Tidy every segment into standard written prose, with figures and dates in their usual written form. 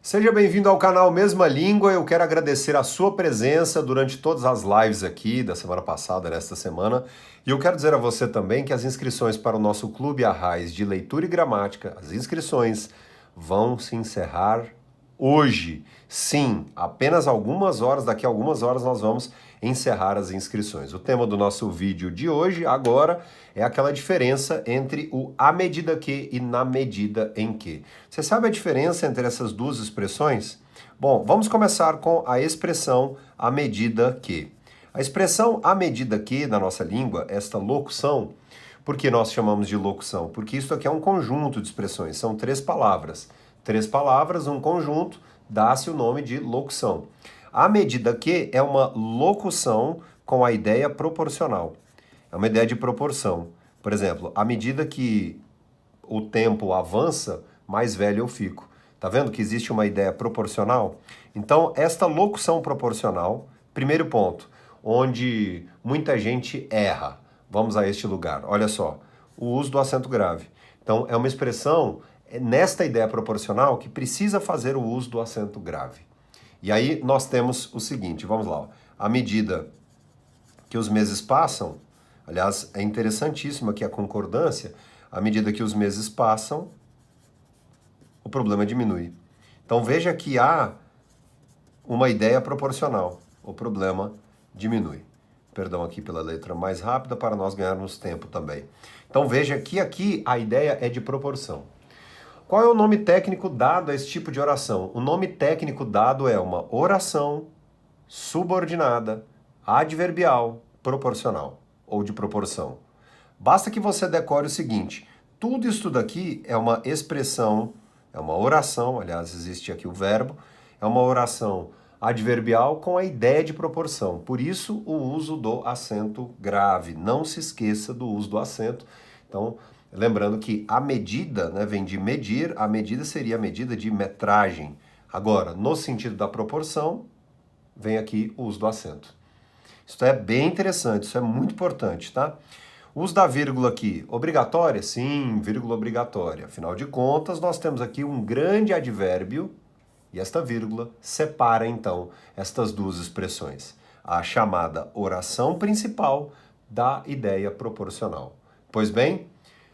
Seja bem-vindo ao canal Mesma Língua. Eu quero agradecer a sua presença durante todas as lives aqui da semana passada, nesta semana. E eu quero dizer a você também que as inscrições para o nosso Clube Arraiz de Leitura e Gramática, as inscrições vão se encerrar hoje. Sim, apenas algumas horas, daqui a algumas horas nós vamos encerrar as inscrições. O tema do nosso vídeo de hoje, agora, é aquela diferença entre o à medida que e na medida em que. Você sabe a diferença entre essas duas expressões? Bom, vamos começar com a expressão à medida que. A expressão à medida que, na nossa língua, esta locução, por que nós chamamos de locução? Porque isso aqui é um conjunto de expressões, são três palavras. Três palavras, um conjunto, dá-se o nome de locução. À medida que é uma locução com a ideia proporcional. É uma ideia de proporção. Por exemplo, à medida que o tempo avança, mais velho eu fico. Tá vendo que existe uma ideia proporcional? Então, esta locução proporcional, primeiro ponto, onde muita gente erra. Vamos a este lugar. Olha só, o uso do acento grave. Então, é uma expressão nesta ideia proporcional que precisa fazer o uso do acento grave. E aí nós temos o seguinte, vamos lá. À medida que os meses passam, aliás, é interessantíssima aqui a concordância, à medida que os meses passam, o problema diminui. Então veja que há uma ideia proporcional, o problema diminui. Perdão aqui pela letra mais rápida para nós ganharmos tempo também. Então veja que aqui a ideia é de proporção. Qual é o nome técnico dado a esse tipo de oração? O nome técnico dado é uma oração subordinada, adverbial, proporcional ou de proporção. Basta que você decore o seguinte: tudo isso daqui é uma expressão, é uma oração, aliás, existe aqui o verbo, é uma oração adverbial com a ideia de proporção. Por isso, o uso do acento grave. Não se esqueça do uso do acento. Então, lembrando que a medida, né, vem de medir, a medida seria a medida de metragem. Agora, no sentido da proporção, vem aqui o uso do acento. Isso é bem interessante, isso é muito importante, tá? O uso da vírgula aqui, obrigatória? Sim, vírgula obrigatória. Afinal de contas, nós temos aqui um grande advérbio e esta vírgula separa, então, estas duas expressões. A chamada oração principal da ideia proporcional. Pois bem,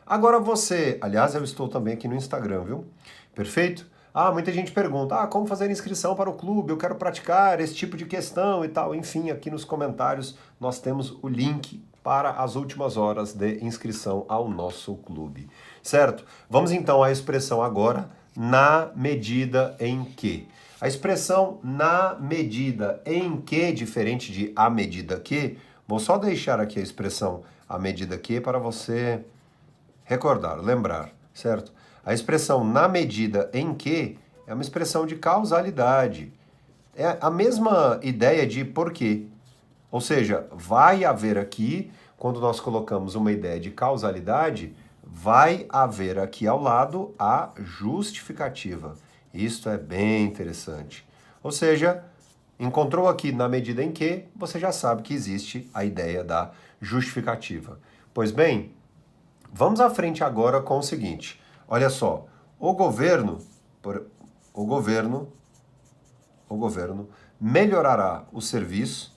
agora você, aliás, eu estou também aqui no Instagram, viu? Perfeito? Muita gente pergunta, como fazer inscrição para o clube? Eu quero praticar esse tipo de questão e tal. Enfim, aqui nos comentários nós temos o link para as últimas horas de inscrição ao nosso clube. Certo? Vamos então à expressão agora, na medida em que. A expressão na medida em que, diferente de à medida que, vou só deixar aqui a expressão à medida que para você recordar, lembrar, certo? A expressão na medida em que é uma expressão de causalidade. É a mesma ideia de porquê. Ou seja, vai haver aqui, quando nós colocamos uma ideia de causalidade, vai haver aqui ao lado a justificativa. Isto é bem interessante. Ou seja, encontrou aqui na medida em que, você já sabe que existe a ideia da justificativa. Pois bem, vamos à frente agora com o seguinte. Olha só, o governo melhorará o serviço.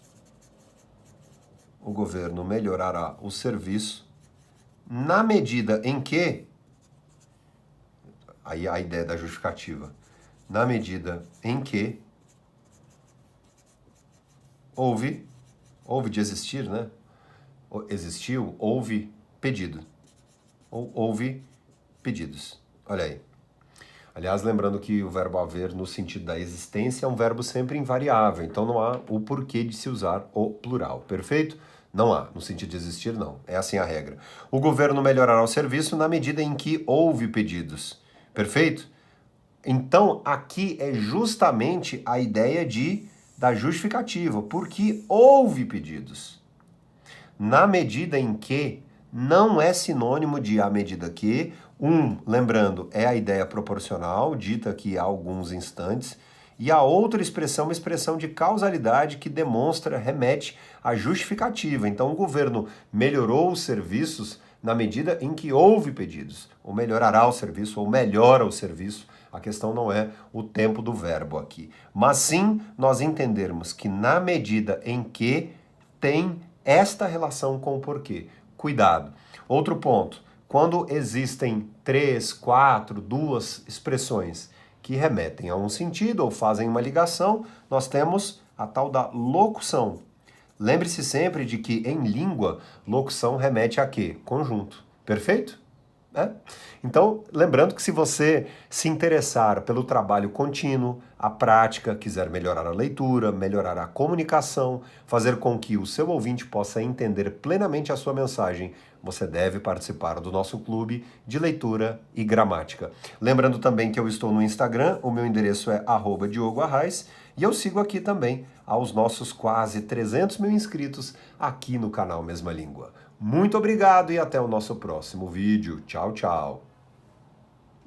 O governo melhorará o serviço na medida em que, aí a ideia da justificativa, na medida em que houve de existir, né? Existiu, houve pedido. Ou houve pedidos. Olha aí. Aliás, lembrando que o verbo haver, no sentido da existência, é um verbo sempre invariável. Então não há o porquê de se usar o plural. Perfeito? Não há. No sentido de existir, não. É assim a regra. O governo melhorará o serviço na medida em que houve pedidos. Perfeito? Então, aqui é justamente a ideia da justificativa. Porque houve pedidos. Na medida em que não é sinônimo de à medida que. Lembrando, é a ideia proporcional, dita aqui há alguns instantes, e a outra expressão é uma expressão de causalidade que demonstra, remete à justificativa. Então, o governo melhorou os serviços na medida em que houve pedidos, ou melhorará o serviço, ou melhora o serviço A questão não é o tempo do verbo aqui, mas sim nós entendermos que na medida em que tem esta relação com o porquê. Cuidado. Outro ponto, quando existem três, quatro, duas expressões que remetem a um sentido ou fazem uma ligação, nós temos a tal da locução. Lembre-se sempre de que em língua, locução remete a quê? Conjunto. Perfeito? É? Então, lembrando que se você se interessar pelo trabalho contínuo, a prática, quiser melhorar a leitura, melhorar a comunicação, fazer com que o seu ouvinte possa entender plenamente a sua mensagem, você deve participar do nosso clube de leitura e gramática. Lembrando também que eu estou no Instagram, o meu endereço é @diogoarraes, e eu sigo aqui também aos nossos quase 300 mil inscritos aqui no canal Mesma Língua. Muito obrigado e até o nosso próximo vídeo. Tchau, tchau.